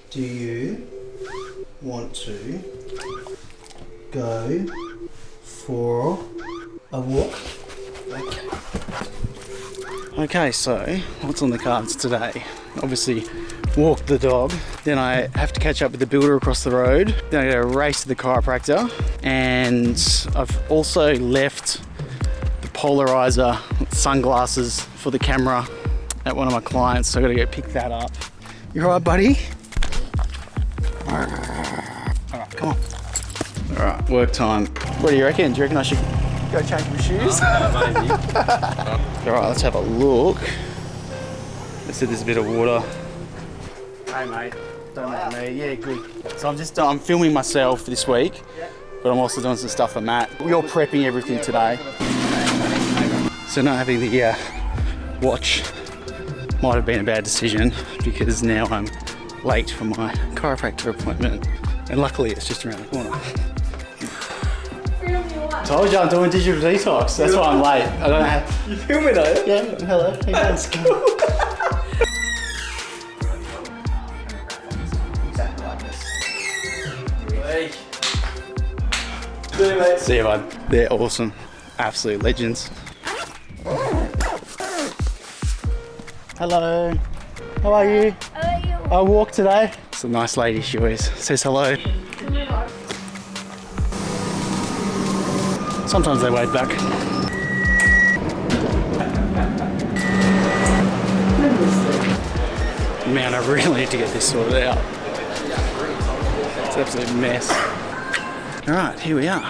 Do you want to go for a walk? Okay, so what's on the cards today? Obviously walk the dog, then I have to catch up with the builder across the road, then I gotta race to the chiropractor, and I've also left the polarizer sunglasses for the camera at one of my clients, so I gotta go pick that up. You alright, buddy? Alright, come on. Alright, work time. What do you reckon? Do you reckon I should go change my shoes? Alright, let's have a look. They said there's a bit of water. Hey mate, don't mind me. Yeah, good. So I'm filming myself this week, but I'm also doing some stuff for Matt. You're prepping everything today. So not having the watch might have been a bad decision, because now I'm late for my chiropractor appointment, and luckily it's just around the corner. Told you I'm doing digital detox, that's why I'm late. I don't know how... You filming though? Yeah, hello. Hey guys. Exactly like this. See you, bud. They're awesome. Absolute legends. Hello. How are you? How are you? I walk today. It's a nice lady, she always says hello. Sometimes they wave back. Man, I really need to get this sorted out. It's an absolute mess. Alright, here we are.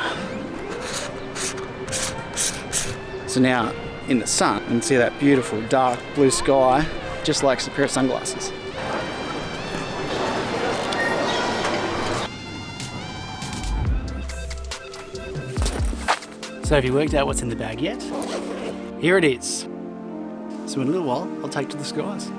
So now, in the sun, and see that beautiful dark blue sky, just like a pair of sunglasses. So have you worked out what's in the bag yet? Here it is. So in a little while, I'll take to the skies.